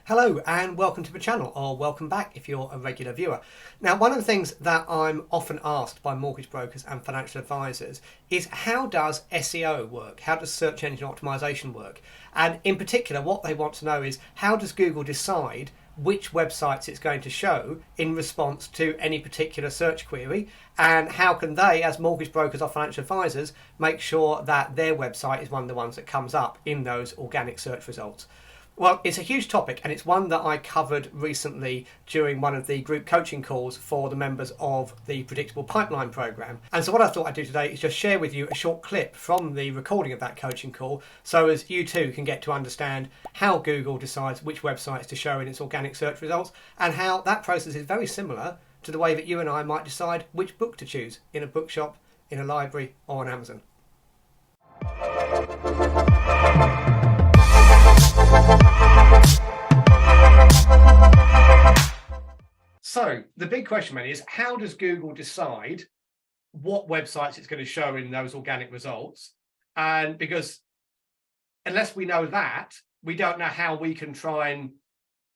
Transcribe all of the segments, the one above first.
Hello and welcome to the channel, or welcome back if you're a regular viewer. Now, one of the things that I'm often asked by mortgage brokers and financial advisors is how does SEO work? How does search engine optimization work? And in particular, what they want to know is how does Google decide which websites it's going to show in response to any particular search query, and how can they, as mortgage brokers or financial advisors, make sure that their website is one of the ones that comes up in those organic search results. Well, it's a huge topic, and it's one that I covered recently during one of the group coaching calls for the members of the Predictable Pipeline program. And so what I thought I'd do today is just share with you a short clip from the recording of that coaching call, so as you too can get to understand how Google decides which websites to show in its organic search results, and how that process is very similar to the way that you and I might decide which book to choose in a bookshop, in a library, or on Amazon. So the big question, man, is how does Google decide what websites it's going to show in those organic results? And because unless we know that, we don't know how we can try and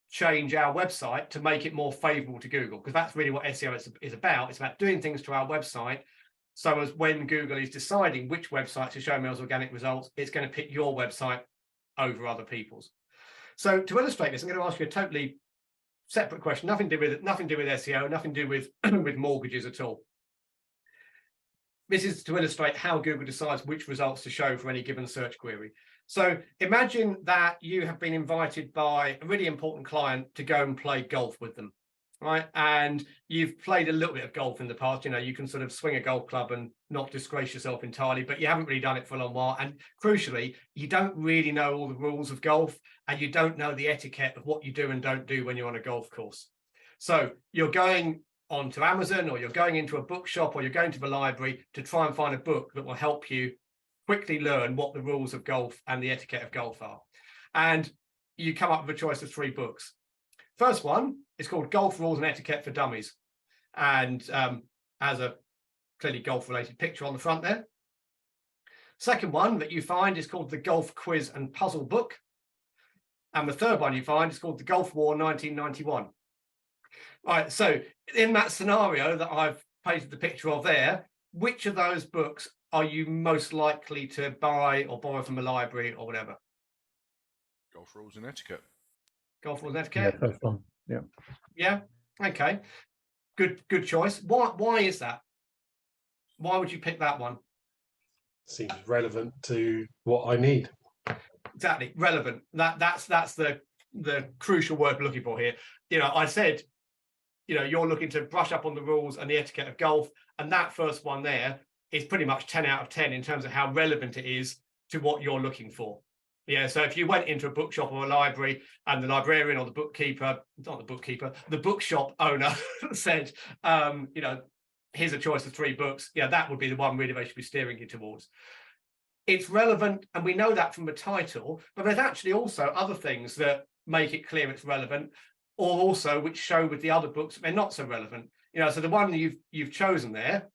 change our website to make it more favorable to Google, because that's really what SEO is about. It's about doing things to our website so as when Google is deciding which websites to show me those organic results, it's going to pick your website over other people's. So to illustrate this, I'm going to ask you a totally separate question, nothing to do with SEO, nothing to do with with mortgages at all. This is to illustrate how Google decides which results to show for any given search query. So imagine that you have been invited by a really important client to go and play golf with them, right? And you've played a little bit of golf in the past. You know, you can sort of swing a golf club and not disgrace yourself entirely, but you haven't really done it for a long while. And crucially, you don't really know all the rules of golf, and you don't know the etiquette of what you do and don't do when you're on a golf course. So you're going onto Amazon, or you're going into a bookshop, or you're going to the library to try and find a book that will help you quickly learn what the rules of golf and the etiquette of golf are. And you come up with a choice of 3 books. First one is called Golf Rules and Etiquette for Dummies, and has a clearly golf-related picture on the front there. Second one that you find is called the Golf Quiz and Puzzle Book. And the third one you find is called the Gulf War 1991. Right, so in that scenario that I've painted the picture of there, which of those books are you most likely to buy or borrow from a library or whatever? Golf Rules and Etiquette. Golf Rules and Etiquette? Yeah, first one. Yeah. Yeah, okay. Good choice. Why is that? Why would you pick that one? Seems relevant to what I need. Exactly, relevant. That's the crucial word we're looking for here. You know, I said, you know, you're looking to brush up on the rules and the etiquette of golf, and that first one there is pretty much 10 out of 10 in terms of how relevant it is to what you're looking for. Yeah, so if you went into a bookshop or a library and the librarian or the bookkeeper, not the bookkeeper, the bookshop owner said, you know, here's a choice of 3 books, yeah, that would be the one really they should be steering you towards. It's relevant, and we know that from the title, but there's actually also other things that make it clear it's relevant, or also which show with the other books they're not so relevant. You know, so the one that you've chosen there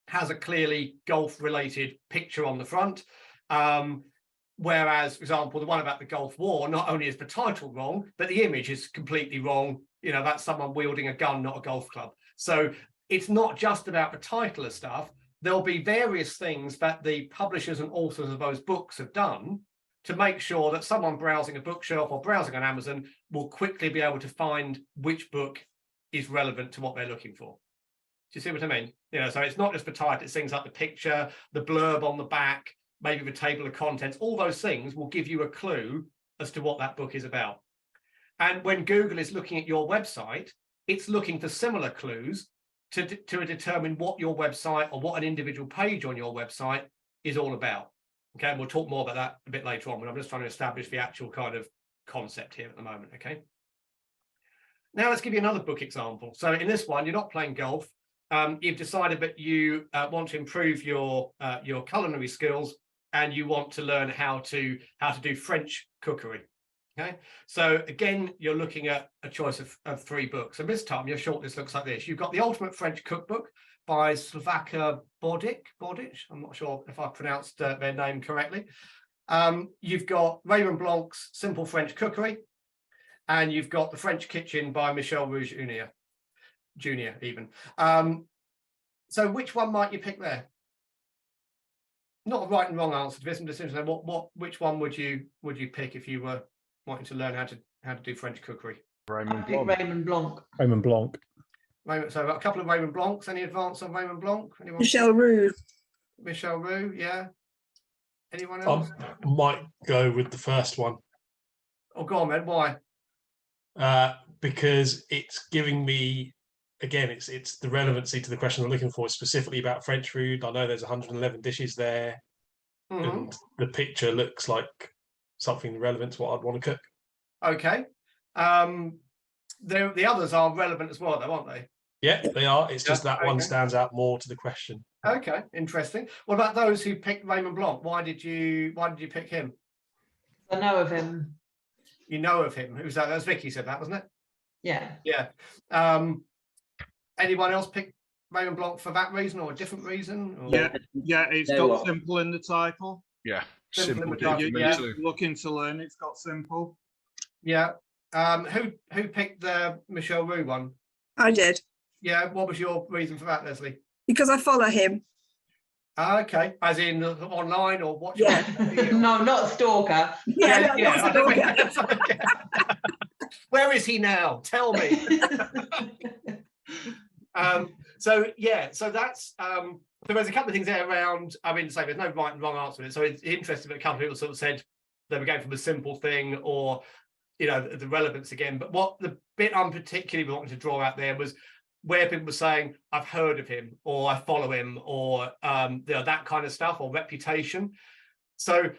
has a clearly golf-related picture on the front, whereas, for example, the one about the Gulf War, not only is the title wrong, but the image is completely wrong. You know, that's someone wielding a gun, not a golf club. So it's not just about the title of stuff. There'll be various things that the publishers and authors of those books have done to make sure that someone browsing a bookshelf or browsing on Amazon will quickly be able to find which book is relevant to what they're looking for. Do you see what I mean? You know, so it's not just the title, it's things like the picture, the blurb on the back, maybe the table of contents. All those things will give you a clue as to what that book is about. And when Google is looking at your website, it's looking for similar clues to determine what your website or what an individual page on your website is all about. Okay, and we'll talk more about that a bit later on, but I'm just trying to establish the actual kind of concept here at the moment, okay? Now let's give you another book example. So in this one, you're not playing golf. You've decided that you want to improve your culinary skills, and you want to learn how to do French cookery. Okay, so again, you're looking at a choice of 3 books. And this time, your shortlist looks like this. You've got The Ultimate French Cookbook by Slavka Bodic. I'm not sure if I pronounced their name correctly. You've got Raymond Blanc's Simple French Cookery. and you've got The French Kitchen by Michel Rouge Junior even. So which one might you pick there? Not a right and wrong answer to this. I'm just interested in which one would you pick if you were wanting to learn how to do French cookery? Raymond Pick Blanc. Raymond Blanc. Raymond Blanc. So a couple of Raymond Blancs. Any advance on Raymond Blanc? Anyone? Michel Roux. Michel Roux, yeah. Anyone else? I might go with the first one. Oh, go on, man. Why? Because it's giving me, again, it's the relevancy to the question I'm looking for, specifically about French food. I know there's 111 dishes there, and the picture looks like something relevant to what I'd want to cook. Okay. The others are relevant as well, though, aren't they? Yeah, they are. It's just that one okay. stands out more to the question. Okay, interesting. What about those who picked Raymond Blanc? Why did you pick him? I know of him. You know of him. Who's that? That was Vicky said that, wasn't it? Yeah. Yeah. Anyone else pick Raymond Blanc for that reason or a different reason? Or? Yeah, it's got simple in the title. Yeah, Simple simple. in the title, For me yeah. too. Looking to learn, it's got simple. Yeah. Who picked the Michel Roux one? I did, Yeah. What was your reason for that, Leslie? because I follow him. Okay, as in online or watching? Yeah. No, not stalker. Yeah, Yeah. that's a dog, yeah. Where is he now? Tell me. So that's so there's a couple of things there around. I mean, so there's no right and wrong answer to it. So it's interesting that a couple of people sort of said they were going from a simple thing or the relevance again. But what the bit I'm particularly wanting to draw out there was where people were saying, I've heard of him or I follow him or that kind of stuff or reputation. So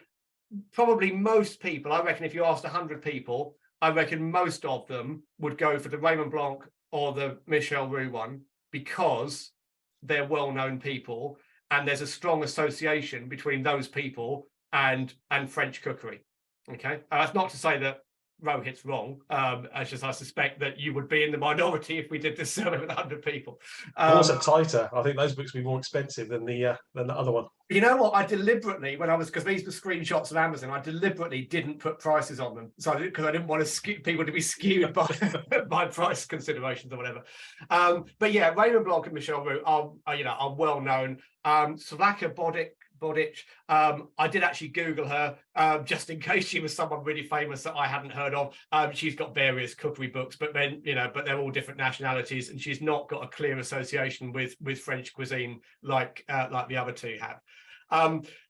probably most people, I reckon if you asked 100 people, I reckon most of them would go for the Raymond Blanc or the Michel Roux one because they're well-known people and there's a strong association between those people and French cookery. Okay, that's not to say that Rohit's wrong. I suspect that you would be in the minority if we did this survey with 100 people. Also tighter. I think those books would be more expensive than the other one. You know what? I deliberately, because these were screenshots of Amazon, I deliberately didn't put prices on them. So because I didn't want people to be skewed by by price considerations or whatever. But yeah, Raymond Blanc and Michel Roux are well known. Slava Bodic. I did actually Google her just in case she was someone really famous that I hadn't heard of. She's got various cookery books, but then but they're all different nationalities, and she's not got a clear association with French cuisine like the other two have.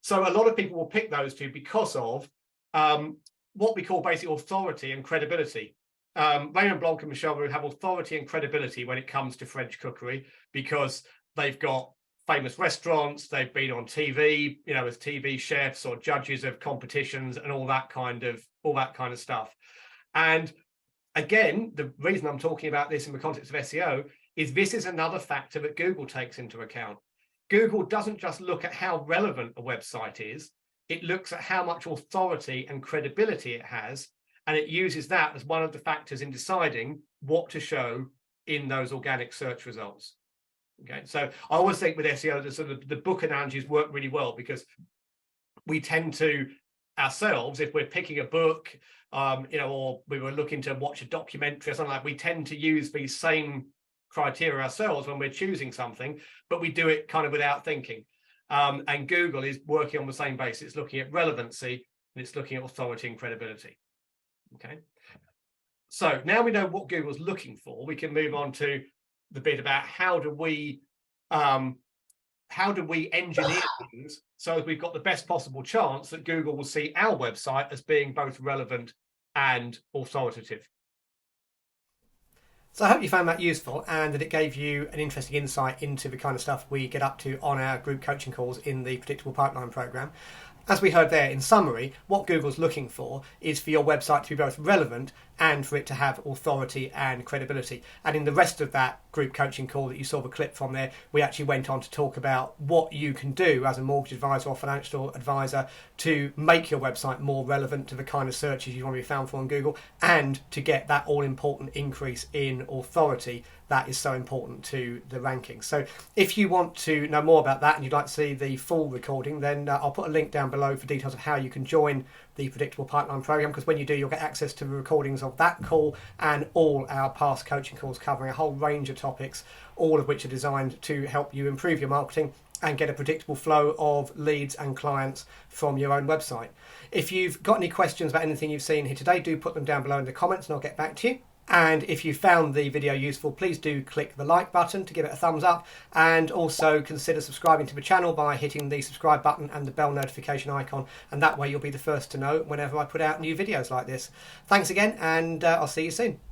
So a lot of people will pick those two because of what we call basically authority and credibility. Raymond Blanc and Michel Roux have authority and credibility when it comes to French cookery because they've got famous restaurants, they've been on TV, as TV chefs or judges of competitions and all that kind of stuff. And again, the reason I'm talking about this in the context of SEO is this is another factor that Google takes into account. Google doesn't just look at how relevant a website is, it looks at how much authority and credibility it has, and it uses that as one of the factors in deciding what to show in those organic search results. Okay, so I always think with SEO, the book analogies work really well because we tend to ourselves, if we're picking a book, or we were looking to watch a documentary or something like that, we tend to use these same criteria ourselves when we're choosing something, but we do it kind of without thinking. And Google is working on the same basis. It's looking at relevancy and it's looking at authority and credibility. Okay, so now we know what Google's looking for. We can move on to the bit about how do we engineer things so that we've got the best possible chance that Google will see our website as being both relevant and authoritative. So I hope you found that useful and that it gave you an interesting insight into the kind of stuff we get up to on our group coaching calls in the Predictable Pipeline program. As we heard there, in summary, what Google's looking for is for your website to be both relevant and for it to have authority and credibility. And in the rest of that group coaching call that you saw the clip from there, we actually went on to talk about what you can do as a mortgage advisor or financial advisor to make your website more relevant to the kind of searches you want to be found for on Google and to get that all-important increase in authority that is so important to the rankings. So if you want to know more about that and you'd like to see the full recording, then I'll put a link down below for details of how you can join the Predictable Pipeline program, because when you do, you'll get access to the recordings of of that call and all our past coaching calls covering a whole range of topics, all of which are designed to help you improve your marketing and get a predictable flow of leads and clients from your own website. If you've got any questions about anything you've seen here today, do put them down below in the comments and I'll get back to you. And if you found the video useful, please do click the like button to give it a thumbs up, and also consider subscribing to the channel by hitting the subscribe button and the bell notification icon, and that way you'll be the first to know whenever I put out new videos like this. Thanks again, and I'll see you soon.